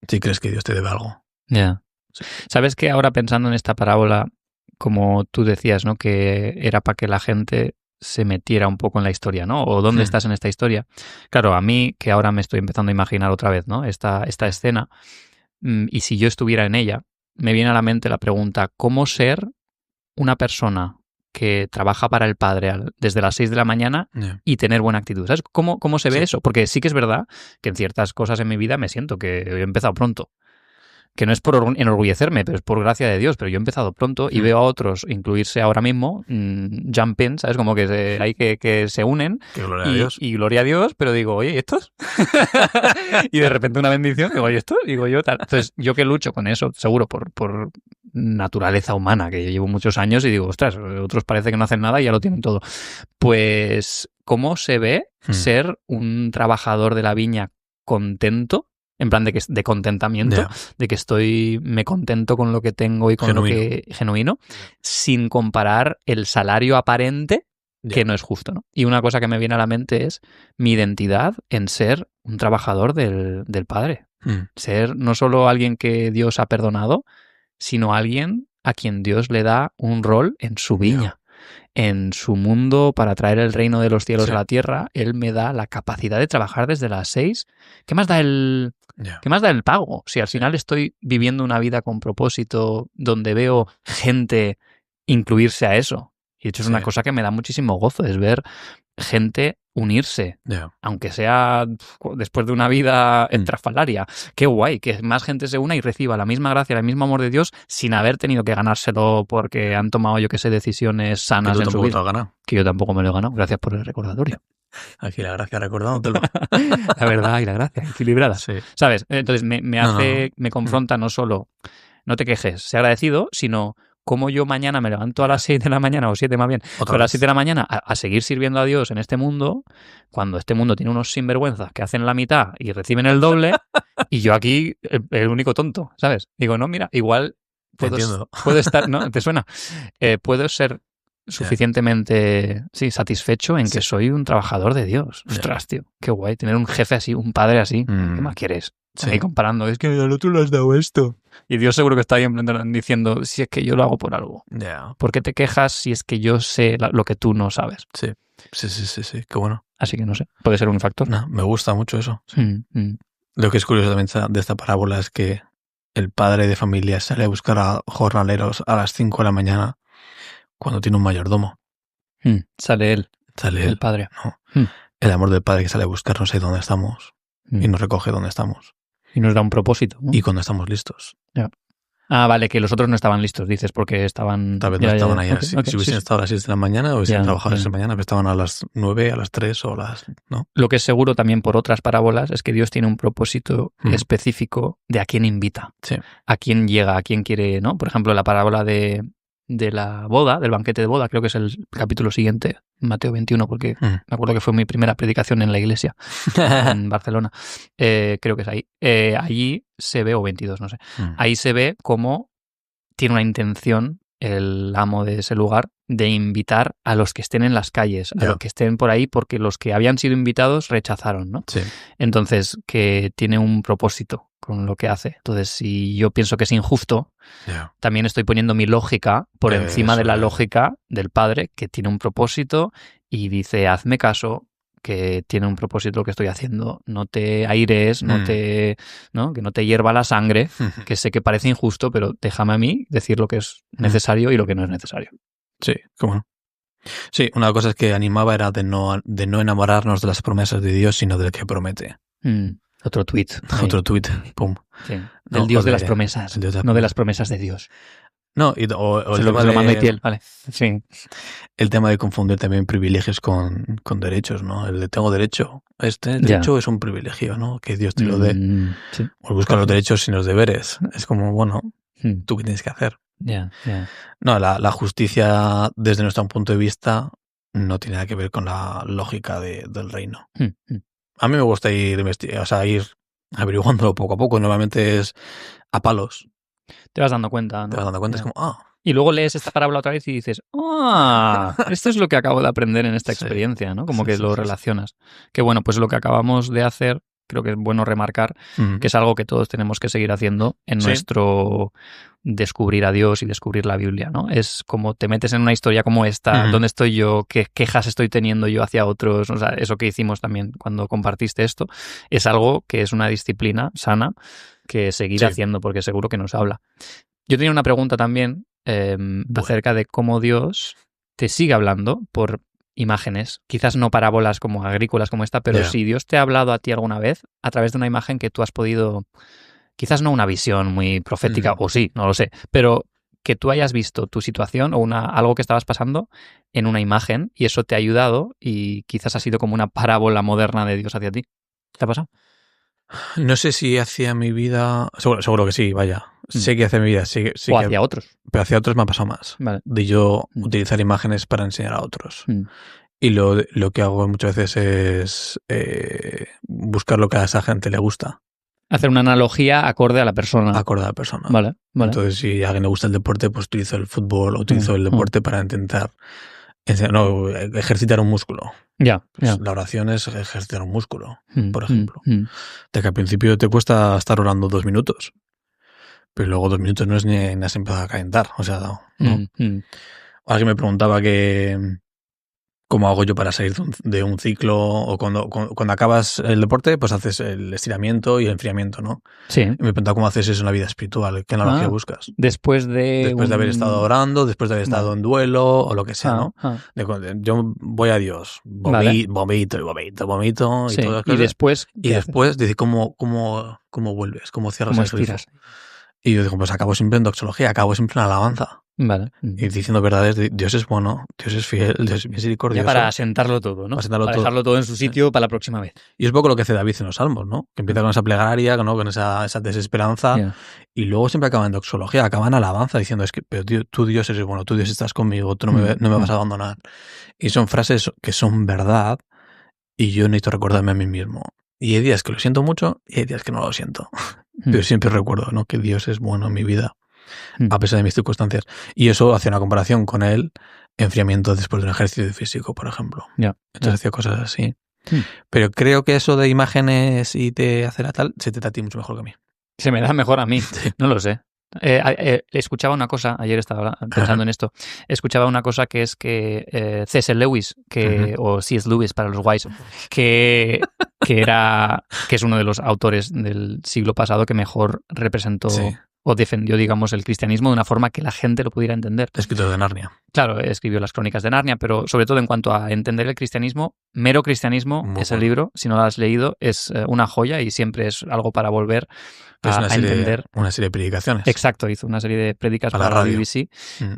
si crees que Dios te debe algo. Ya. Sí. ¿Sabes que ahora pensando en esta parábola, como tú decías, ¿no? Que era para que la gente se metiera un poco en la historia, ¿no? O dónde estás en esta historia. Claro, a mí, que ahora me estoy empezando a imaginar otra vez, ¿no? Esta escena, y si yo estuviera en ella, me viene a la mente la pregunta, ¿cómo ser una persona que trabaja para el Padre desde las 6 de la mañana y tener buena actitud? ¿Sabes cómo se ve eso? Porque sí que es verdad que en ciertas cosas en mi vida me siento que he empezado pronto. Que no es por enorgullecerme, pero es por gracia de Dios. Pero yo he empezado pronto y veo a otros incluirse ahora mismo, jump in, ¿sabes? Como que hay que se unen. Que gloria a Dios. Y gloria a Dios, pero digo, oye, ¿y estos? Y de repente una bendición, digo, oye, ¿estos? Digo yo, tal. Entonces, yo que lucho con eso, seguro, por naturaleza humana, que yo llevo muchos años y digo, ostras, otros parece que no hacen nada y ya lo tienen todo. Pues, ¿cómo se ve ser un trabajador de la viña contento? En plan de contentamiento, de que me contento con lo que tengo y con genuino. lo que genuino, sin comparar el salario aparente, que no es justo, ¿no? Y una cosa que me viene a la mente es mi identidad en ser un trabajador del Padre. Ser no solo alguien que Dios ha perdonado, sino alguien a quien Dios le da un rol en su viña. En su mundo, para traer el reino de los cielos a la tierra, Él me da la capacidad de trabajar desde las 6. ¿Qué más da ¿Qué más da el pago? Si al final estoy viviendo una vida con propósito, donde veo gente incluirse a eso. Y de hecho es una cosa que me da muchísimo gozo, es ver gente unirse, aunque sea después de una vida estrafalaria. Qué guay, que más gente se una y reciba la misma gracia, el mismo amor de Dios, sin haber tenido que ganárselo porque han tomado, yo que sé, decisiones sanas en su vida. Que yo tampoco me lo he ganado. Gracias por el recordatorio. Aquí la gracia recordándotelo. La verdad y la gracia, equilibrada. Sí. ¿Sabes? Entonces me confronta no solo, no te quejes, sé agradecido, sino cómo yo mañana me levanto a las 6 de la mañana, o 7 más bien, pero a las 7 de la mañana a seguir sirviendo a Dios en este mundo, cuando este mundo tiene unos sinvergüenzas que hacen la mitad y reciben el doble, y yo aquí el único tonto, ¿sabes? Digo, no, mira, igual puedo estar, ¿no? ¿Te suena? Puedo ser suficientemente satisfecho en que soy un trabajador de Dios. Ostras, tío, qué guay tener un jefe así, un padre así. ¿Qué más quieres? Ahí comparando, es que al otro le has dado esto. Y Dios seguro que está ahí diciendo, si es que yo lo hago por algo. ¿Por qué te quejas si es que yo sé lo que tú no sabes? Sí, qué bueno. Así que no sé, puede ser un factor. No, me gusta mucho eso. Lo que es curioso también de esta parábola es que el padre de familia sale a buscar a jornaleros a las 5 de la mañana cuando tiene un mayordomo. Sale él. El padre. ¿No? El amor del padre que sale a buscarnos ahí donde estamos y nos recoge donde estamos. Y nos da un propósito, ¿no? Y cuando estamos listos. Ah, vale, que los otros no estaban listos, dices, porque estaban... Tal vez no estaban ahí. Si hubiesen estado a las 6 de la mañana o hubiesen trabajado a las 6 de la mañana, pero estaban a las 9, a las 3 o a las... ¿no? Lo que es seguro también por otras parábolas es que Dios tiene un propósito específico de a quién invita, a quién llega, a quién quiere, ¿no? Por ejemplo, la parábola de la boda, del banquete de boda, creo que es el capítulo siguiente, Mateo 21, porque me acuerdo que fue mi primera predicación en la iglesia, en Barcelona. Creo que es ahí. Allí se ve, o 22, no sé. Ahí se ve cómo tiene una intención el amo de ese lugar de invitar a los que estén en las calles, a los que estén por ahí, porque los que habían sido invitados rechazaron, ¿no? Sí. Entonces, que tiene un propósito con lo que hace. Entonces, si yo pienso que es injusto, también estoy poniendo mi lógica por encima de la lógica del Padre, que tiene un propósito y dice, hazme caso, que tiene un propósito lo que estoy haciendo, no te aires, que no te hierva la sangre, que sé que parece injusto, pero déjame a mí decir lo que es necesario y lo que no es necesario. Sí, cómo no. Sí, una de las cosas que animaba era de no enamorarnos de las promesas de Dios, sino del que promete. Otro tuit. Otro tuit, pum. Sí. Del Dios de las promesas, no de las promesas de Dios. No, se lo mando a Itiel, vale. Sí. El tema de confundir también privilegios con derechos, ¿no? El de tengo derecho. Derecho es un privilegio, ¿no? Que Dios te lo dé. Sí. O buscar los derechos sin los deberes. Es como, bueno, ¿tú qué tienes que hacer? No, la justicia, desde nuestro punto de vista, no tiene nada que ver con la lógica del reino. A mí me gusta ir averiguándolo poco a poco. Normalmente es a palos. Te vas dando cuenta, ¿no? Te vas dando cuenta, es como, Y luego lees esta parábola otra vez y dices, esto es lo que acabo de aprender en esta experiencia, ¿no? Como que lo relacionas. Que bueno, pues lo que acabamos de hacer, creo que es bueno remarcar, que es algo que todos tenemos que seguir haciendo en nuestro descubrir a Dios y descubrir la Biblia, ¿no? Es como te metes en una historia como esta, ¿dónde estoy yo? ¿Qué quejas estoy teniendo yo hacia otros? O sea, eso que hicimos también cuando compartiste esto, es algo que es una disciplina sana que seguir haciendo porque seguro que nos habla. Yo tenía una pregunta también acerca de cómo Dios te sigue hablando por imágenes, quizás no parábolas como agrícolas como esta, pero si Dios te ha hablado a ti alguna vez a través de una imagen que tú has podido, quizás no una visión muy profética, o sí, no lo sé, pero que tú hayas visto tu situación o algo que estabas pasando en una imagen y eso te ha ayudado y quizás ha sido como una parábola moderna de Dios hacia ti. ¿Te ha pasado? No sé si hacia mi vida... Seguro que sí, vaya. Sé que hacia mi vida sí o hacia otros. Pero hacia otros me ha pasado más. Vale. De yo utilizar imágenes para enseñar a otros. Y lo que hago muchas veces es buscar lo que a esa gente le gusta. Hacer una analogía acorde a la persona. Acorde a la persona. Vale. Entonces, si a alguien le gusta el deporte, pues utilizo el fútbol o utilizo el deporte para intentar ejercitar un músculo. Pues la oración es ejercitar un músculo, por ejemplo. De que al principio te cuesta estar orando 2 minutos, pero luego 2 minutos no es ni has empezado a calentar. O sea, ¿no? Alguien me preguntaba cómo hago yo para salir de un ciclo, o cuando acabas el deporte, pues haces el estiramiento y el enfriamiento, ¿no? Sí. Y me preguntaba cómo haces eso en la vida espiritual, qué analogía buscas. Después de haber estado orando, después de haber estado en duelo o lo que sea, ¿no? Yo voy a Dios, vomito y todo eso. Y después dice, ¿cómo vuelves? ¿Cómo cierras el grifo? Y yo digo, pues acabo siempre en doxología, acabo siempre en alabanza. Vale. Y diciendo verdades de Dios es bueno, Dios es fiel, Dios es misericordioso. Ya para asentarlo todo, ¿no? Para dejarlo todo en su sitio para la próxima vez. Y es un poco lo que hace David en los Salmos, ¿no? Que empieza con esa plegaria, ¿no? Con esa desesperanza, y luego siempre acaba en doxología, acaba en alabanza, diciendo, es que pero tú Dios eres bueno, tú Dios estás conmigo, tú no me vas a abandonar. Y son frases que son verdad, y yo necesito recordarme a mí mismo. Y hay días que lo siento mucho y hay días que no lo siento. Pero siempre recuerdo, ¿no? Que Dios es bueno en mi vida, a pesar de mis circunstancias. Y eso hace una comparación con el enfriamiento después de un ejercicio físico, por ejemplo. Entonces hacía cosas así. Pero creo que eso de imágenes y te hacer a tal, se te da a ti mucho mejor que a mí. Se me da mejor a mí, no lo sé. Escuchaba una cosa, ayer estaba pensando en esto, escuchaba una cosa que es que C.S. Lewis, o C.S. Lewis para los guays, que es uno de los autores del siglo pasado que mejor representó o defendió, digamos, el cristianismo de una forma que la gente lo pudiera entender. Escritor de Narnia. Claro, escribió las Crónicas de Narnia, pero sobre todo en cuanto a entender el cristianismo, Mero Cristianismo es el libro, si no lo has leído, es una joya y siempre es algo para volver a entender. Una serie de predicaciones. Exacto, hizo una serie de prédicas para la BBC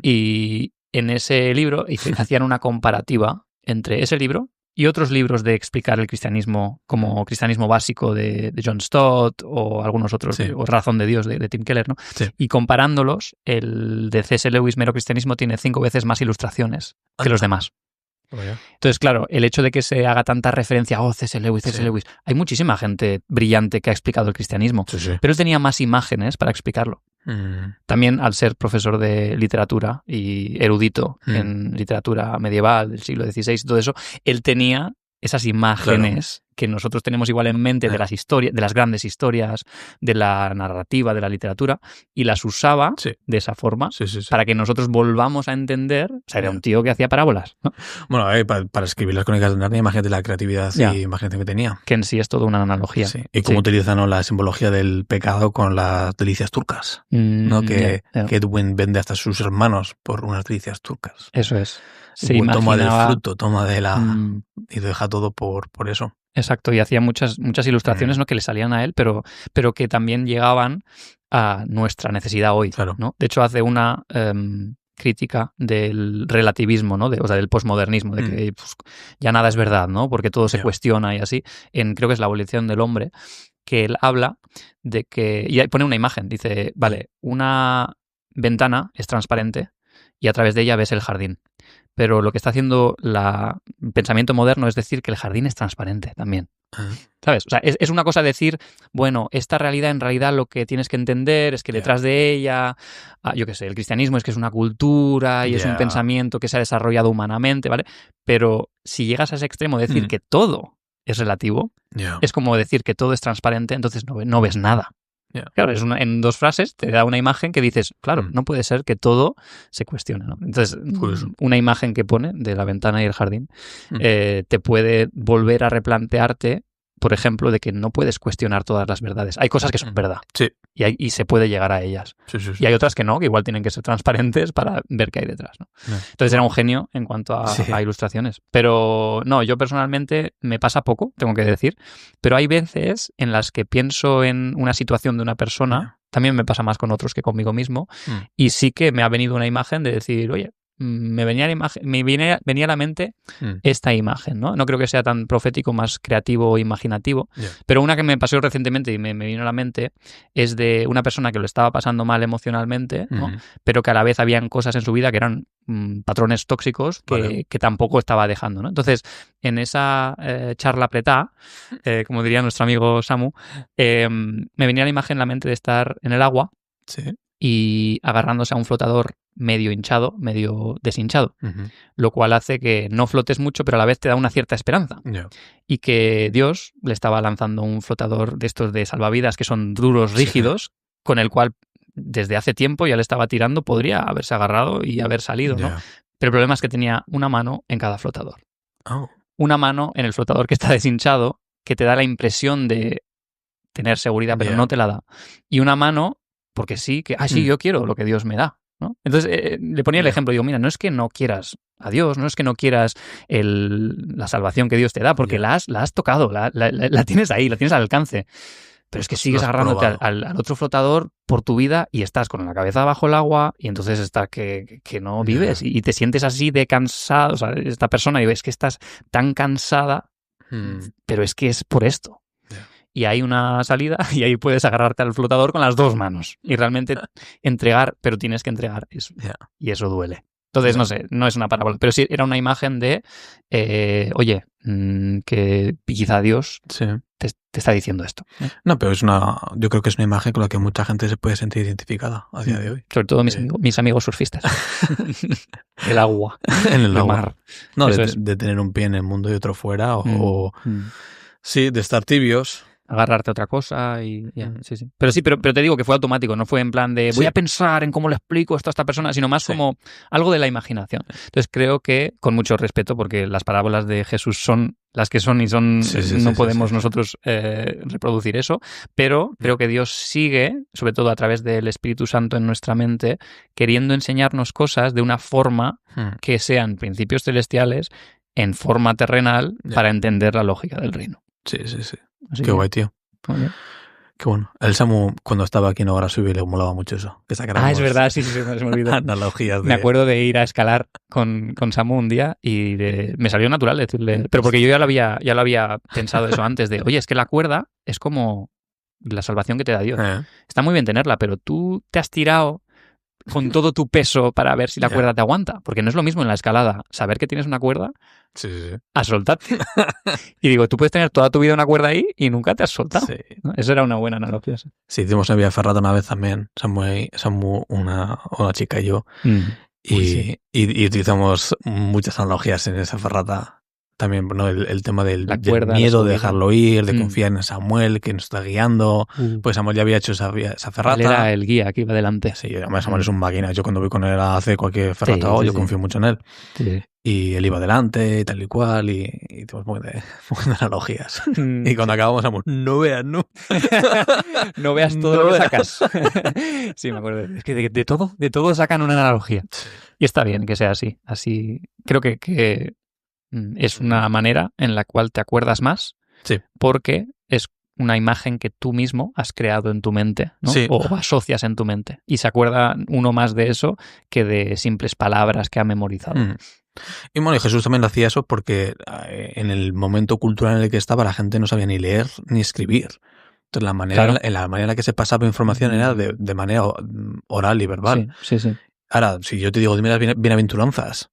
y en ese libro hacían una comparativa entre ese libro y otros libros de explicar el cristianismo, como Cristianismo Básico de John Stott o algunos otros, o Razón de Dios de Tim Keller, ¿no? Y comparándolos, el de C.S. Lewis, Mero Cristianismo, tiene 5 veces más ilustraciones que los demás. Entonces, claro, el hecho de que se haga tanta referencia a C.S. Lewis, hay muchísima gente brillante que ha explicado el cristianismo, pero él tenía más imágenes para explicarlo. También al ser profesor de literatura y erudito en literatura medieval del siglo XVI, todo eso, él tenía esas imágenes que nosotros tenemos igual en mente de las historias, de las grandes historias, de la narrativa, de la literatura, y las usaba de esa forma para que nosotros volvamos a entender. O sea, era un tío que hacía parábolas, ¿no? Bueno, para escribir las Crónicas de Narnia, imagínate la creatividad y imagínate que tenía. Que en sí es toda una analogía. Y cómo utilizan la simbología del pecado con las delicias turcas, ¿no? Que Edwin vende hasta a sus hermanos por unas delicias turcas. Eso es. Toma del fruto, toma de la... y deja todo por eso. Exacto, y hacía muchas ilustraciones, ¿no? Que le salían a él, pero que también llegaban a nuestra necesidad hoy, ¿no? De hecho, hace una crítica del relativismo, ¿no? O sea, del posmodernismo, de que pues, ya nada es verdad, ¿no? Porque todo se cuestiona y así. Creo que es La abolición del hombre, que él habla de que... Y pone una imagen, dice, vale, una ventana es transparente y a través de ella ves el jardín. pero lo que está haciendo el pensamiento moderno es decir que el jardín es transparente también. ¿Sabes? O sea, es una cosa decir, bueno, esta realidad en realidad lo que tienes que entender es que detrás de ella, yo qué sé, el cristianismo es que es una cultura y es un pensamiento que se ha desarrollado humanamente, ¿vale? Pero si llegas a ese extremo de decir que todo es relativo, es como decir que todo es transparente, entonces no ves nada. Claro, en 2 frases te da una imagen que dices, claro, no puede ser que todo se cuestione, ¿no? Entonces, una imagen que pone de la ventana y el jardín te puede volver a replantearte, por ejemplo, de que no puedes cuestionar todas las verdades. Hay cosas que son verdad y se puede llegar a ellas. Y hay otras que no, que igual tienen que ser transparentes para ver qué hay detrás, ¿no? Entonces era un genio en cuanto a ilustraciones. Pero no, yo personalmente me pasa poco, tengo que decir, pero hay veces en las que pienso en una situación de una persona, también me pasa más con otros que conmigo mismo, y sí que me ha venido una imagen de decir, oye, me venía a la mente esta imagen, ¿no? No creo que sea tan profético, más creativo o imaginativo, pero una que me pasó recientemente y me vino a la mente es de una persona que lo estaba pasando mal emocionalmente, ¿no? Pero que a la vez habían cosas en su vida que eran patrones tóxicos que tampoco estaba dejando, ¿no? Entonces, en esa charla apretada, como diría nuestro amigo Samu, me venía la imagen en la mente de estar en el agua y agarrándose a un flotador medio hinchado, medio deshinchado, lo cual hace que no flotes mucho, pero a la vez te da una cierta esperanza. Y que Dios le estaba lanzando un flotador de estos de salvavidas que son duros, rígidos, con el cual desde hace tiempo ya le estaba tirando, podría haberse agarrado y haber salido, ¿no? Pero el problema es que tenía una mano en cada flotador. Una mano en el flotador que está deshinchado, que te da la impresión de tener seguridad, pero no te la da. Y una mano, porque sí, yo quiero lo que Dios me da, ¿no? Entonces le ponía el ejemplo, digo, mira, no es que no quieras a Dios, no es que no quieras la salvación que Dios te da, porque la has tocado, la tienes ahí, la tienes al alcance, pero es que sigues agarrándote al otro flotador por tu vida y estás con la cabeza bajo el agua y entonces está que no vives y te sientes así de cansado, o sea, esta persona, y ves que estás tan cansada, pero es que es por esto. Y hay una salida y ahí puedes agarrarte al flotador con las 2 manos y realmente entregar, pero tienes que entregar eso. Y eso duele. Entonces, no sé, no es una parábola, pero sí era una imagen de, oye, que quizá Dios te está diciendo esto. No, pero yo creo que es una imagen con la que mucha gente se puede sentir identificada a día de hoy. Sobre todo mis amigos surfistas. El agua. En el agua. Mar. No, de tener un pie en el mundo y otro fuera, sí, de estar tibios. Agarrarte a otra cosa y sí. Pero te digo que fue automático, no fue en plan de voy a pensar en cómo le explico esto a esta persona, sino más como algo de la imaginación. Entonces creo que, con mucho respeto, porque las parábolas de Jesús son las que son y no podemos nosotros reproducir eso, pero creo que Dios sigue, sobre todo a través del Espíritu Santo en nuestra mente, queriendo enseñarnos cosas de una forma que sean principios celestiales en forma terrenal para entender la lógica del reino. Sí. Qué guay, tío. Qué bueno. El Samu, cuando estaba aquí en Hora Subir, le molaba mucho eso. Es verdad, sí, se me olvidó. Analogías Me acuerdo de ir a escalar con Samu un día y me salió natural decirle, pero porque yo ya lo había pensado eso antes de, oye, es que la cuerda es como la salvación que te da Dios. Está muy bien tenerla, pero tú te has tirado con todo tu peso para ver si la cuerda te aguanta, porque no es lo mismo en la escalada saber que tienes una cuerda a soltarte. Y digo, tú puedes tener toda tu vida una cuerda ahí y nunca te has soltado. ¿No? Eso era una buena analogía. Sí, hicimos una vía ferrata una vez también, Samu, una chica y yo, y utilizamos muchas analogías en esa ferrata. También, ¿no? El tema del miedo de dejarlo ir, de confiar en Samuel, que nos está guiando. Pues Samuel ya había hecho esa ferrata. Él era el guía que iba delante. Sí, además Samuel es un máquina. Yo cuando voy con él a hacer cualquier ferrata, yo confío mucho en él. Sí. Y él iba delante y tal y cual, y tenemos muy de analogías. Y cuando acabamos, Samuel, no veas, ¿no? No veas todo lo que sacas. Sí, me acuerdo. Es que de todo sacan una analogía. Y está bien que sea así. Así creo que es una manera en la cual te acuerdas más, porque es una imagen que tú mismo has creado en tu mente, ¿no? O asocias en tu mente. Y se acuerda uno más de eso que de simples palabras que ha memorizado. Y bueno, y Jesús también lo hacía eso porque en el momento cultural en el que estaba la gente no sabía ni leer ni escribir. Entonces la manera en la que se pasaba información era de manera oral y verbal. Sí. Ahora, si yo te digo, dime las bienaventuranzas,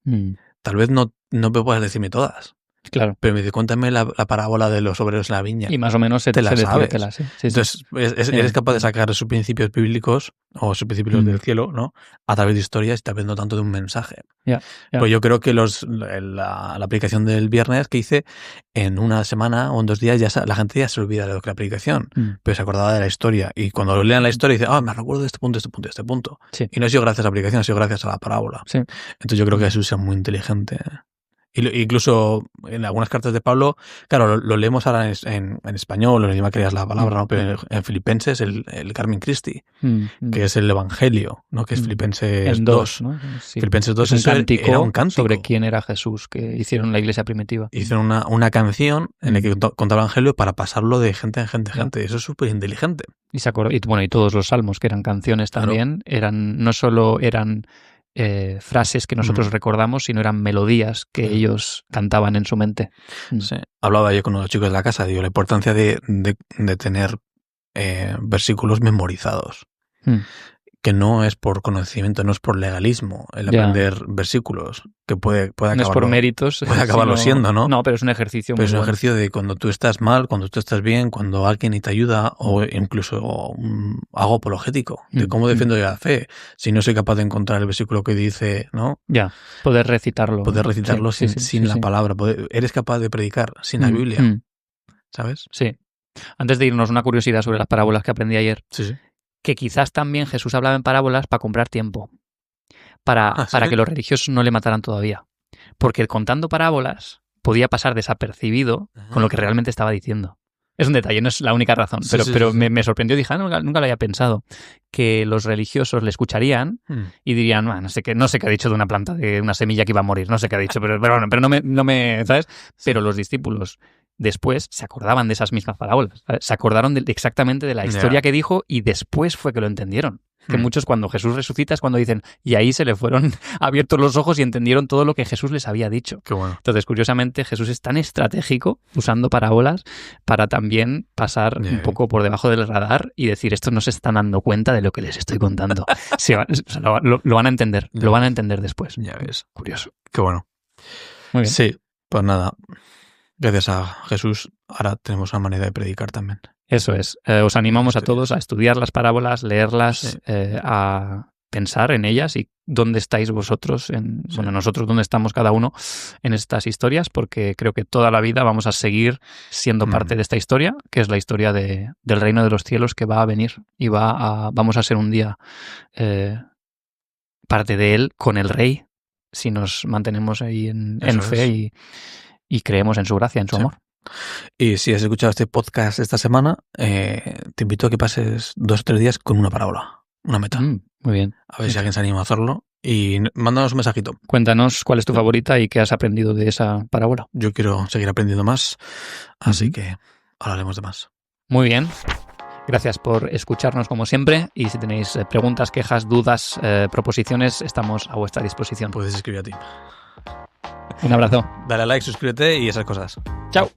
tal vez no me puedas decirme todas. Claro. Pero me dice, cuéntame la parábola de los obreros en la viña. Y más o menos te la sabes. Sí. Entonces, eres capaz de sacar sus principios bíblicos o sus principios del cielo, ¿no? A través de historias y tal vez no tanto de un mensaje. Pues yo creo que la aplicación del viernes que hice, en una semana o en 2 días, la gente ya se olvida de lo que la aplicación, pero se acordaba de la historia. Y cuando lean la historia, dice, me recuerdo de este punto, este punto, este punto. Sí. Y no ha sido gracias a la aplicación, ha sido gracias a la parábola. Sí. Entonces yo creo que Jesús es muy inteligente. Incluso en algunas cartas de Pablo, claro, lo leemos ahora en español, en el idioma que leas la palabra, ¿no? Pero en Filipenses, el Carmen Christi, que es el Evangelio, ¿no? Que es Filipenses 2. ¿no? Sí. Filipenses 2 es era un cántico sobre quién era Jesús, que hicieron la iglesia primitiva. Hicieron una canción en la que contaba el Evangelio para pasarlo de gente en gente. Eso es súper inteligente. Y todos los salmos, que eran canciones también, no solo eran frases que nosotros recordamos, sino eran melodías que ellos cantaban en su mente. Sí. Hablaba yo con los chicos de la casa, digo, la importancia de tener versículos memorizados. Que no es por conocimiento, no es por legalismo el aprender versículos, que puede acabarlo, no es por méritos, puede acabarlo siendo, ¿no? No, pero es un ejercicio muy bueno. Es un ejercicio de cuando tú estás mal, cuando tú estás bien, cuando alguien te ayuda, o incluso algo apologético, de cómo defiendo yo la fe, si no soy capaz de encontrar el versículo que dice, ¿no? Poder recitarlo. Sin la palabra. Eres capaz de predicar sin la Biblia, ¿sabes? Sí. Antes de irnos, una curiosidad sobre las parábolas que aprendí ayer. Sí. Que quizás también Jesús hablaba en parábolas para comprar tiempo, para que los religiosos no le mataran todavía. Porque contando parábolas podía pasar desapercibido con lo que realmente estaba diciendo. Es un detalle, no es la única razón, pero me sorprendió, dije, nunca lo había pensado, que los religiosos le escucharían y dirían, no sé qué ha dicho de una planta, de una semilla que iba a morir, no sé qué ha dicho, pero no me ¿sabes? Pero los discípulos después se acordaban de esas mismas parábolas, ¿sabes? Se acordaron exactamente de la historia que dijo y después fue que lo entendieron. Que muchos, cuando Jesús resucita, es cuando dicen, y ahí se le fueron abiertos los ojos y entendieron todo lo que Jesús les había dicho. Qué bueno. Entonces, curiosamente, Jesús es tan estratégico usando parábolas para también pasar un poco por debajo del radar y decir, estos no se están dando cuenta de lo que les estoy contando. Lo van a entender, lo van a entender después. Ya ves. Curioso. Qué bueno. Muy bien. Sí, pues nada. Gracias a Jesús, ahora tenemos una manera de predicar también. Eso es. Os animamos a todos a estudiar las parábolas, leerlas, a pensar en ellas y dónde estáis vosotros, nosotros dónde estamos cada uno en estas historias, porque creo que toda la vida vamos a seguir siendo parte de esta historia, que es la historia del reino de los cielos que va a venir y vamos a ser un día parte de él con el rey, si nos mantenemos ahí en fe y creemos en su gracia, en su amor. Y si has escuchado este podcast esta semana, te invito a que pases 2 o 3 días con una parábola, una meta. Muy bien. A ver si alguien se anima a hacerlo y mándanos un mensajito. Cuéntanos cuál es tu favorita y qué has aprendido de esa parábola. Yo quiero seguir aprendiendo más, así que hablaremos de más. Muy bien. Gracias por escucharnos como siempre y si tenéis preguntas, quejas, dudas, proposiciones, estamos a vuestra disposición. Puedes escribir a ti. Un abrazo. Dale a like, suscríbete y esas cosas. Chao.